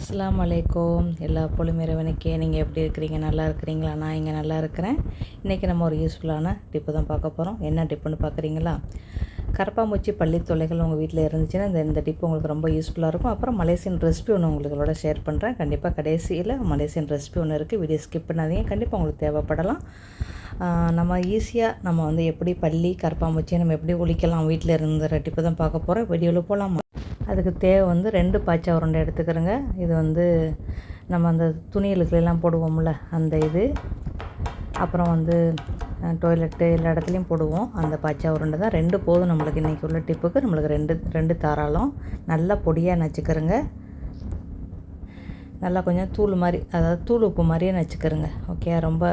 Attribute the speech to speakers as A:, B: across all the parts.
A: அஸ்ஸலாமு அலைக்கும். எல்லா புகழும் இறைவனுக்கே. நீங்கள் எப்படி இருக்கிறீங்க? நல்லா இருக்கிறீங்களா? நான் இங்கே நல்லா இருக்கிறேன். இன்றைக்கி நம்ம ஒரு யூஸ்ஃபுல்லான டிப்பு தான் பார்க்க போகிறோம். என்ன டிப்புன்னு பார்க்குறீங்களா? கரப்பாம்பூச்சி பள்ளி தொல்லைகள் உங்கள் வீட்டில் இருந்துச்சுன்னா இந்த டிப்பு உங்களுக்கு ரொம்ப யூஸ்ஃபுல்லாக இருக்கும். அப்புறம் மலேசியன் ரெசிபி ஒன்று உங்களோட ஷேர் பண்ணுறேன். கண்டிப்பாக கடைசியில் மலேசியன் ரெசிபி ஒன்று இருக்குது. வீடியோ ஸ்கிப் பண்ணாதீங்க. கண்டிப்பாக உங்களுக்கு தேவைப்படலாம். நம்ம ஈஸியாக நம்ம வந்து எப்படி பள்ளி கரப்பாம்பூச்சியை நம்ம எப்படி ஒழிக்கலாம் வீட்டில் இருந்த டிப்பு தான் பார்க்க போகிறோம். வீடியோவில் போகலாமா? அதுக்கு தேவை வந்து 2 பாய்ச்சா உருண்டை எடுத்துக்கிறேங்க. இது வந்து நம்ம அந்த துணிகளுக்கெல்லாம் போடுவோம்ல அந்த இது. அப்புறம் வந்து டாய்லெட்டு எல்லா இடத்துலையும் போடுவோம் அந்த பாய்ச்சா உருண்டை தான். 2 போதும் நம்மளுக்கு இன்றைக்கி உள்ள டிப்புக்கு. நம்மளுக்கு ரெண்டு தாராளம். நல்லா பொடியாக நச்சுக்கிறேங்க. நல்லா கொஞ்சம் தூள் மாதிரி, அதாவது தூள் உப்பு மாதிரியே நச்சுக்கிறேங்க. ஓகே, ரொம்ப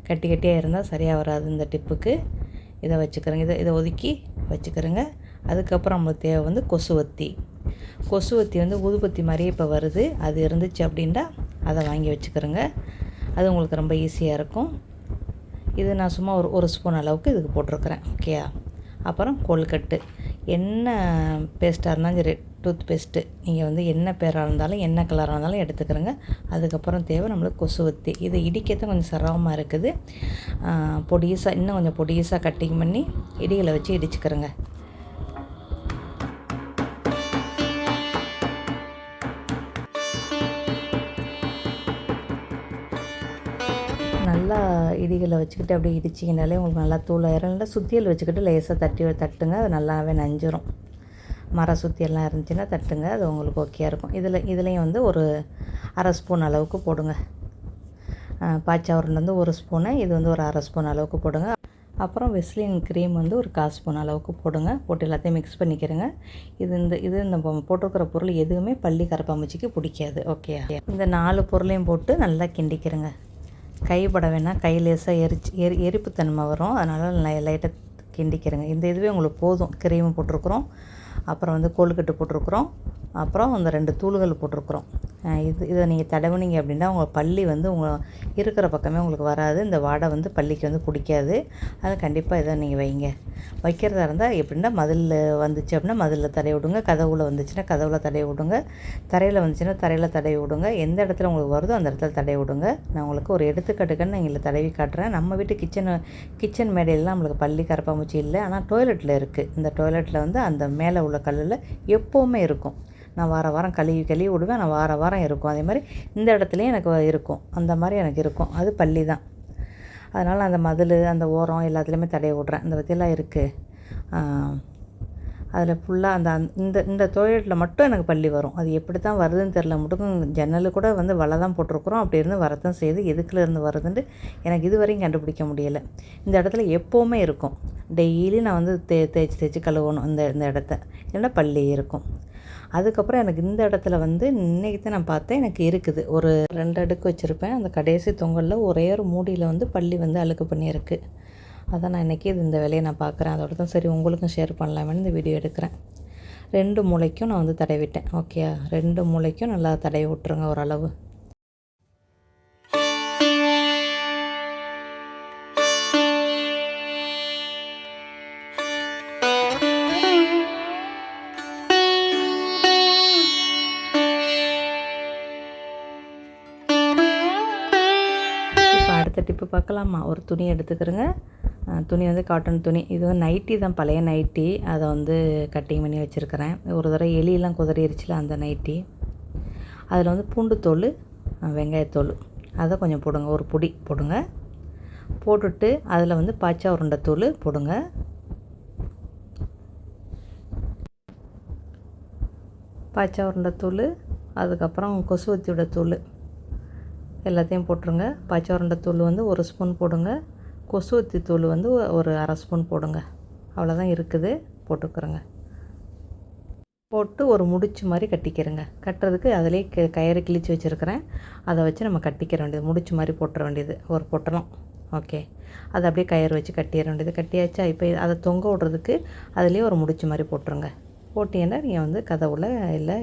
A: கட்டி கட்டியாக இருந்தால் சரியாக வராது இந்த டிப்புக்கு. இதை வச்சுக்கிறேங்க. இதை ஒதுக்கி வச்சுக்கிறேங்க. அதுக்கப்புறம் நம்மளுக்கு தேவை வந்து கொசுவத்தி வந்து ஊதுபத்தி மாதிரியே இப்போ வருது. அது இருந்துச்சு அப்படின்னா அதை வாங்கி வச்சுக்கிறேங்க. அது உங்களுக்கு ரொம்ப ஈஸியாக இருக்கும். இது நான் சும்மா ஒரு ஸ்பூன் அளவுக்கு இதுக்கு போட்டிருக்கிறேன். ஓகேயா? அப்புறம் கோல்கட்டு, என்ன பேஸ்ட்டாக இருந்தாலும் சரி, டூத் பேஸ்ட்டு நீங்கள் வந்து என்ன பேராக இருந்தாலும் என்ன கலராக இருந்தாலும் எடுத்துக்கிறேங்க. அதுக்கப்புறம் தேவை நம்மளுக்கு கொசுவத்தி. இதை இடிக்கத்தான் கொஞ்சம் சிரமமாக இருக்குது. பொடிசாக இன்னும் கொஞ்சம் பொடிசாக கட்டிங் பண்ணி இடிகளை வச்சு இடிச்சுக்கிறேங்க. நல்லா இடிகளை வச்சுக்கிட்டு அப்படியே இடிச்சிங்கனாலே உங்களுக்கு நல்லா தூளாயிரும். இல்லை சுத்தியல் வச்சுக்கிட்டு லேசாக தட்டுங்க. அது நல்லாவே நஞ்சிரும். மர சுத்தியெல்லாம் இருந்துச்சுன்னா தட்டுங்க, அது உங்களுக்கு ஓகேயாக இருக்கும். இதுலேயும் வந்து ஒரு அரை ஸ்பூன் அளவுக்கு போடுங்க. பாய்ச்சா உருண்டை வந்து 1 ஸ்பூனு, இது வந்து ஒரு அரை ஸ்பூன் அளவுக்கு போடுங்க. அப்புறம் வெஸ்லின் க்ரீம் வந்து ஒரு 1/4 ஸ்பூன் அளவுக்கு போடுங்க. போட்டு எல்லாத்தையும் மிக்ஸ் பண்ணிக்கிறேங்க. இது நம்ம போட்டிருக்கிற பொருள் எதுவுமே பள்ளி கரப்பாம்பூச்சிக்கு பிடிக்காது. ஓகே, இந்த 4 பொருளையும் போட்டு நல்லா கிண்டிக்கிறேங்க. கைப்பட வேணால், கை லேசாக எரிப்புத்தன்மை வரும். அதனால் லைட்டாக கிண்டிக்கிறேங்க. இந்த இதுவே உங்களுக்கு போதும். கிரீமு போட்டிருக்குறோம், அப்புறம் வந்து கோல்கட்டு போட்டிருக்குறோம், அப்புறம் அந்த 2 தூள்கள் போட்டிருக்குறோம். இதை நீங்கள் தடவுனீங்க அப்படின்னா உங்கள் பல்லி வந்து உங்கள் இருக்கிற பக்கமே உங்களுக்கு வராது. இந்த வாடை வந்து பல்லிக்கு வந்து பிடிக்காது. அதை கண்டிப்பாக இதை நீங்கள் வைங்க. வைக்கிறதா இருந்தால் எப்படின்னா மதிலில் வந்துச்சு அப்படின்னா மதிலில் தடவி விடுங்க. கதவுல வந்துச்சுன்னா கதவுல தடவி விடுங்க. தரையில் வந்துச்சுன்னா தரையில் தடவி விடுங்க. எந்த இடத்துல உங்களுக்கு வருதோ அந்த இடத்துல தடவி விடுங்க. நான் உங்களுக்கு ஒரு எடுத்துக்காட்டுக்குன்னு நான் இதில் தடவி காட்டுறேன். நம்ம வீட்டு கிச்சன் மேடையிலலாம் நம்மளுக்கு பள்ளி கரப்பாம்பூச்சி இல்லை, ஆனால் டாய்லெட்டில் இருக்குது. இந்த டாய்லெட்டில் வந்து அந்த மேலே உள்ள கல்லில் எப்போவுமே இருக்கும். நான் வாரம் கழுவி விடுவேன். நான் வாரம் இருக்கும். அதே மாதிரி இந்த இடத்துலையும் எனக்கு இருக்கும். அந்த மாதிரி எனக்கு இருக்கும். அது பள்ளி தான். அதனால் அந்த மதில், அந்த ஓரம் எல்லாத்துலேயுமே தடவி விட்றேன். இந்த பற்றியெல்லாம் இருக்குது. அதில் ஃபுல்லாக இந்த டாய்லெட்டில் மட்டும் எனக்கு பள்ளி வரும். அது எப்படி தான் வருதுன்னு தெரில. மட்டும் ஜன்னல் கூட வந்து வலை தான் போட்டிருக்குறோம். அப்படி இருந்து வரத்தான் செய்யுது. எதுக்குள்ள இருந்து வருதுன்ட்டு எனக்கு இது வரையும் கண்டுபிடிக்க முடியலை. இந்த இடத்துல எப்போவுமே இருக்கும். டெய்லி நான் வந்து தேய்ச்சி கழுவணும் இந்த இடத்த. இல்லைன்னா பள்ளி இருக்கும். அதுக்கப்புறம் எனக்கு இந்த இடத்துல வந்து இன்றைக்கி தான் நான் பார்த்தேன், எனக்கு இருக்குது. ஒரு 2 அடுக்கு வச்சுருப்பேன். அந்த கடைசி தொங்கலில் ஒரே ஒரு மூடியில் வந்து பள்ளி வந்து அழுக்கு பண்ணியிருக்கு. அதான் நான் இன்றைக்கி இந்த வேலையை நான் பார்க்குறேன். அதோட தான் சரி உங்களுக்கும் ஷேர் பண்ணலாமேன்னு இந்த வீடியோ எடுக்கிறேன். 2 மூலைக்கும் நான் வந்து தடவிட்டேன். ஓகே, 2 மூலைக்கும் நல்லா தடவி விட்ருங்க ஓரளவு. அடுத்த டிப்பு பார்க்கலாமா? ஒரு துணி எடுத்துக்கிறேங்க. துணி வந்து காட்டன் துணி. இது வந்து நைட்டி தான், பழைய நைட்டி. அதை வந்து கட்டிங் பண்ணி வச்சுருக்கிறேன். ஒரு தடவை எலியெல்லாம் குதறிடுச்சுல அந்த நைட்டி. அதில் வந்து பூண்டுத்தோல், வெங்காயத்தோல் அதை கொஞ்சம் போடுங்க. ஒரு பொடி போடுங்க. போட்டுட்டு அதில் வந்து பாய்ச்சா உருண்டை தூள் போடுங்க. பாய்ச்சா உருண்டை தூள், அதுக்கப்புறம் கொசுவத்தியோட தூள் எல்லாத்தையும் போட்டுருங்க. பாய்ச்சா உருண்டை தூள் வந்து 1 ஸ்பூன் போடுங்க. கொசுவத்தி தூள் வந்து ஒரு அரை ஸ்பூன் போடுங்க. அவ்வளோதான் இருக்குது. போட்டுக்கிறேங்க. போட்டு ஒரு முடிச்சு மாதிரி கட்டிக்கிறேங்க. கட்டுறதுக்கு அதிலே கயிறு கிழிச்சு வச்சுருக்கிறேன். அதை வச்சு நம்ம கட்டிக்கிற வேண்டியது. முடிச்சு மாதிரி போட்டுற வேண்டியது ஒரு பொட்டலம். ஓகே, அதை அப்படியே கயிறு வச்சு கட்டிட வேண்டியது. கட்டியாச்சா? இப்போ அதை தொங்க விடுறதுக்கு அதிலே ஒரு முடிச்சு மாதிரி போட்டுருங்க. போட்டிங்கன்னா நீங்கள் வந்து கதவுல இல்லை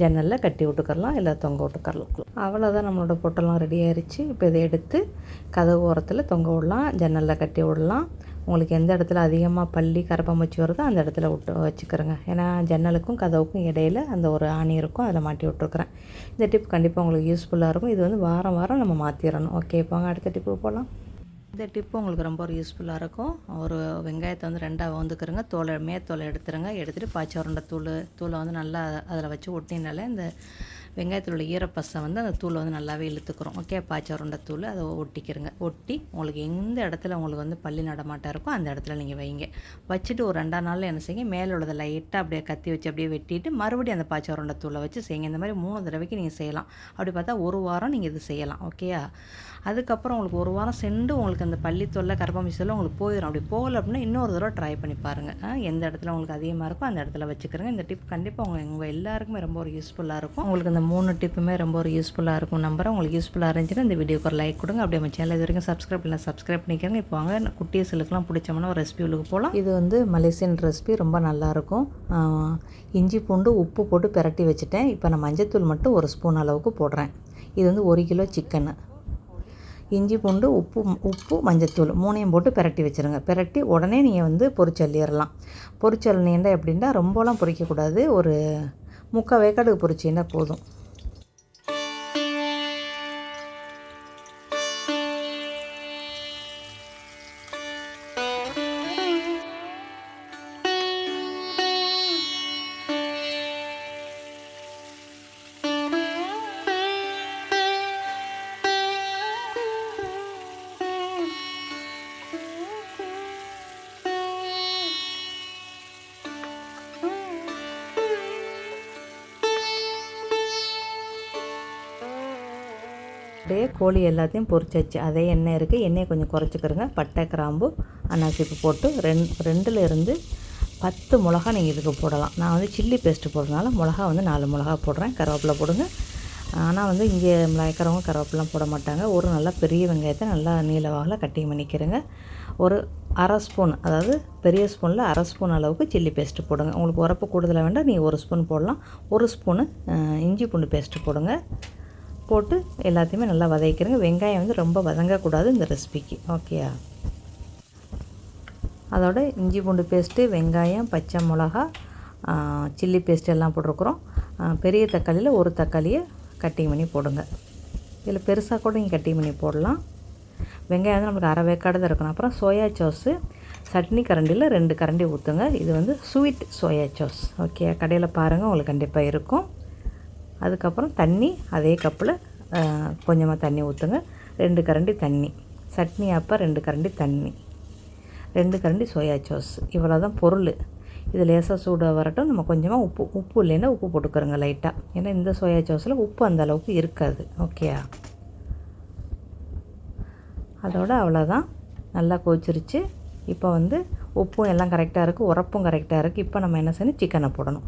A: ஜன்னலில் கட்டி விட்டுக்கரலாம், இல்லை தொங்க விட்டுக்கரலாம். அவ்வளோதான், நம்மளோட பொட்டெல்லாம் ரெடி ஆயிடுச்சு. இப்போ இதை எடுத்து கதவு ஓரத்தில் தொங்க விடலாம், ஜன்னலில் கட்டி விடலாம். உங்களுக்கு எந்த இடத்துல அதிகமாக பல்லி கரப்பான்பூச்சி வருதோ அந்த இடத்துல விட்டு வச்சுக்கிறேங்க. ஏன்னா ஜன்னலுக்கும் கதவுக்கும் இடையில் அந்த ஒரு ஆணி இருக்கும், அதில் மாட்டி விட்ருக்குறேன். இந்த டிப் கண்டிப்பாக உங்களுக்கு யூஸ்ஃபுல்லாக இருக்கும். இது வந்து வாரம் வாரம் நம்ம மாற்றிடணும். ஓகே, போங்க அடுத்த டிப்பு போகலாம். இந்த டிப்பு உங்களுக்கு ரொம்ப ஒரு யூஸ்ஃபுல்லாக இருக்கும். ஒரு வெங்காயத்தை வந்து 2ஆக வந்துக்கிறங்க. மேத்தோலை எடுத்துருங்க. எடுத்துகிட்டு பாய்ச்ச உருண்டை தூளை வந்து நல்லா அதில் வச்சு ஒட்டினாலே இந்த வெங்காயத்தில் உள்ள ஈரப்பசை வந்து அந்த தூளை வந்து நல்லாவே இழுத்துக்கிறோம். ஓகே, பாய்ச்ச உருண்டை தூள் அதை ஒட்டிக்கிறங்க. ஒட்டி உங்களுக்கு எந்த இடத்துல உங்களுக்கு வந்து பல்லி நடமாட்டம் இருக்கோ அந்த இடத்துல நீங்கள் வைங்க. வச்சுட்டு ஒரு 2ஆம் நாளில் என்ன செய்யுங்க, மேலே உள்ளதை லைட்டாக அப்படியே கத்தி வச்சு அப்படியே வெட்டிட்டு மறுபடியும் அந்த பாய்ச்ச உருண்டை தூளை வச்சு செய்யுங்க. இந்த மாதிரி 3 தடவைக்கு நீங்கள் செய்யலாம். அப்படி பார்த்தா ஒரு வாரம் நீங்கள் இது செய்யலாம். ஓகேயா? அதுக்கப்புறம் உங்களுக்கு ஒரு வாரம் சென்று உங்களுக்கு அந்த பள்ளி தொல்லை கரப்பான்பூச்சி தொல்லை உங்களுக்கு போயிடும். அப்படி போகலை அப்படின்னா இன்னொரு தடவை ட்ரை பண்ணி பாருங்கள். எந்த இடத்துல உங்களுக்கு அதிகமாக இருக்கோ அந்த இடத்துல வச்சுக்கிறேங்க. இந்த டிப் கண்டிப்பாக உங்கள் எல்லாருக்குமே ரொம்ப ஒரு யூஸ்ஃபுல்லாக இருக்கும். உங்களுக்கு இந்த 3 டிப்புமே ரொம்ப ஒரு யூஸ்ஃபுல்லாக இருக்கும் நம்புறேன். உங்களுக்கு யூஸ்ஃபுல்லாக இருந்துச்சுன்னா இந்த வீடியோக்கு ஒரு லைக் கொடுங்க. அப்படியே நம்ம சேனல் இது வரைக்கும் சப்ஸ்கிரைப் பண்ணிக்கிறேங்க. இப்போ வாங்க குட்டீஸுக்கெல்லாம் பிடிச்சோம்னா ஒரு ரெசிபி உள்ளுக்கு போகலாம். இது வந்து மலேசியன் ரெசிபி, ரொம்ப நல்லாயிருக்கும். இஞ்சி பூண்டு உப்பு போட்டு பிரட்டி வச்சுட்டேன். இப்போ நான் மஞ்சத்தூள் மட்டும் 1 ஸ்பூன் அளவுக்கு போடுறேன். இது வந்து 1 கிலோ சிக்கனு. இஞ்சி பூண்டு உப்பு மஞ்சத்தூள் 3ஐயும் போட்டு பிரட்டி வச்சுருங்க. பிரட்டி உடனே நீங்கள் வந்து பொரிச்சல்லிடலாம். பொரிச்சல்லினா எப்படின்னா ரொம்பலாம் பொரிக்கக்கூடாது, ஒரு 3/4 வேக்காடுக்கு பொரிச்சின்னா போதும். அப்படியே கோழி எல்லாத்தையும் பொரிச்சாச்சு. அதே எண்ணெய் இருக்குது, எண்ணெயை கொஞ்சம் குறைச்சிக்கிறங்க. பட்டை கிராம்பு அன்னாசிப்பு போட்டு 2லேருந்து 10 மிளகா நீங்கள் இதுக்கு போடலாம். நான் வந்து சில்லி பேஸ்ட்டு போடுறதுனால மிளகா வந்து 4 மிளகா போடுறேன். கருவேப்பிலை போடுங்க. ஆனால் வந்து இங்கே மலைக்கிறவங்க கருவேப்பிலாம் போட மாட்டாங்க. ஒரு நல்லா பெரிய வெங்காயத்தை நல்லா நீல வாகில் கட்டிங் பண்ணிக்கிறேங்க. ஒரு 1/2 ஸ்பூன், அதாவது பெரிய ஸ்பூனில் 1/2 ஸ்பூன் அளவுக்கு சில்லி பேஸ்ட்டு போடுங்க. உங்களுக்கு உரப்பு கூடுதலாக வேண்டாம், நீங்கள் 1 ஸ்பூன் போடலாம். 1 ஸ்பூனு இஞ்சி பூண்டு பேஸ்ட்டு போடுங்க. போட்டு எல்லாத்தையுமே நல்லா வதக்கிக்கிறங்க. வெங்காயம் வந்து ரொம்ப வதங்கக்கூடாது இந்த ரெசிபிக்கு. ஓகேயா? அதோட இஞ்சி பூண்டு பேஸ்ட்டு, வெங்காயம், பச்சை மிளகா, சில்லி பேஸ்ட்டு எல்லாம் போட்டிருக்குறோம். பெரிய தக்காளியில் ஒரு தக்காளியை கட்டிங் பண்ணி போடுங்க. இதில் பெருசாக கூட நீங்கள் கட்டிங் பண்ணி போடலாம். வெங்காயம் வந்து நம்மளுக்கு 1/2 வேக்காடு தான் இருக்கணும். அப்புறம் சோயா சாஸு சட்னி கரண்டியில் 2 கரண்டி ஊற்றுங்க. இது வந்து ஸ்வீட் சோயா சாஸ். ஓகே, கடையில் பாருங்கள், உங்களுக்கு கண்டிப்பாக இருக்கும். அதுக்கப்புறம் தண்ணி அதே கப்பில் கொஞ்சமாக தண்ணி ஊற்றுங்க. 2 கரண்டி தண்ணி. சட்னி அப்போ 2 கரண்டி தண்ணி, 2 கரண்டி சோயா சாஸ். இவ்வளோ தான் பொருள். இது லேசாக சூடாக வரட்டும். நம்ம கொஞ்சமாக உப்பு இல்லைன்னா உப்பு போட்டுக்கிறோங்க லைட்டாக. ஏன்னா இந்த சோயா சாஸில் உப்பு அந்த அளவுக்கு இருக்காது. ஓகேயா? அதோட அவ்வளோதான். நல்லா கொதிச்சிருச்சு. இப்போ வந்து உப்பும் எல்லாம் கரெக்டாக இருக்குது, உரப்பும் கரெக்டாக இருக்குது. இப்போ நம்ம என்ன செய்யணும், சிக்கனை போடணும்.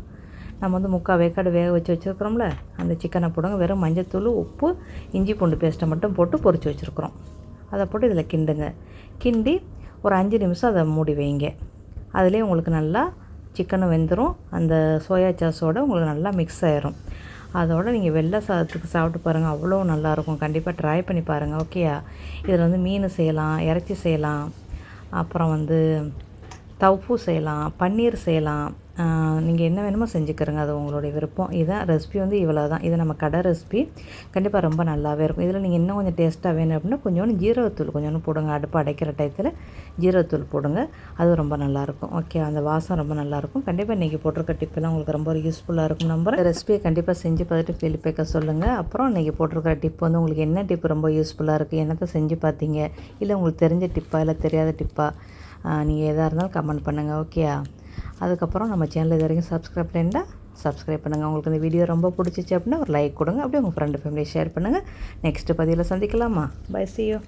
A: நம்ம வந்து 3/4 வேக்காடு வேக வச்சுருக்கிறோம்ல, அந்த சிக்கனை போடுங்க. வெறும் மஞ்சத்தூள், உப்பு, இஞ்சி பூண்டு பேஸ்ட்டை மட்டும் போட்டு பொரித்து வச்சுருக்குறோம். அதை போட்டு இதில் கிண்டி ஒரு 5 நிமிஷம் அதை மூடி வைங்க. அதுலேயே உங்களுக்கு நல்லா சிக்கனும் வெந்துடும். அந்த சோயா சாஸோடு உங்களுக்கு நல்லா மிக்ஸ் ஆயிரும். அதோடு நீங்கள் வெள்ளை சாதத்துக்கு சாப்பிட்டு பாருங்கள், அவ்வளோ நல்லாயிருக்கும். கண்டிப்பாக ட்ரை பண்ணி பாருங்கள். ஓகேயா? இதில் வந்து மீன் செய்யலாம், இறைச்சி செய்யலாம், அப்புறம் வந்து தவுப்பு செய்யலாம், பன்னீர் செய்யலாம். நீங்கள் என்ன வேணுமோ செஞ்சுக்கிறங்க, அது உங்களுடைய விருப்பம். இதான் ரெசிபி வந்து இவ்வளோ தான். இது நம்ம கடை ரெசிபி. கண்டிப்பாக ரொம்ப நல்லாவே இருக்கும். இதில் நீங்கள் இன்னும் கொஞ்சம் டேஸ்ட்டாக வேணும் அப்படின்னா கொஞ்சோண்டு ஜீரகத்தூள் கொஞ்சோண்டு போடுங்க. அடுப்பு அடைக்கிற டயத்தில் ஜீரகத்தூள் போடுங்க, அது ரொம்ப நல்லாயிருக்கும். ஓகே, அந்த வாசம் ரொம்ப நல்லாயிருக்கும். கண்டிப்பாக இன்றைக்கி போட்டிருக்க டிப்பெல்லாம் உங்களுக்கு ரொம்ப யூஸ்ஃபுல்லாக இருக்கும் நம்புறேன். ரெசிபியை கண்டிப்பாக செஞ்சு பார்த்துட்டு ஃபீட்பேக்கை சொல்லுங்கள். அப்புறம் இன்றைக்கி போட்டிருக்கிற டிப் வந்து உங்களுக்கு என்ன டிப் ரொம்ப யூஸ்ஃபுல்லாக இருக்குது, என்னத்தை செஞ்சு பார்த்தீங்க, இல்லை உங்களுக்கு தெரிஞ்ச டிப்பா இல்லை தெரியாத டிப்பா, நீங்கள் எதாக இருந்தாலும் கமெண்ட் பண்ணுங்கள். ஓகேயா? அதுக்கப்புறம் நம்ம சேனல் இது வரைக்கும் சப்ஸ்கிரைப் பண்ணுங்கள். உங்களுக்கு இந்த வீடியோ ரொம்ப பிடிச்சிச்சு அப்படின்னா ஒரு லைக் கொடுங்க. அப்படியே உங்கள் ஃப்ரெண்டு ஃபேமிலி ஷேர் பண்ணுங்கள். நெக்ஸ்ட்டு பதிவில் சந்திக்கலாமா? By, see you.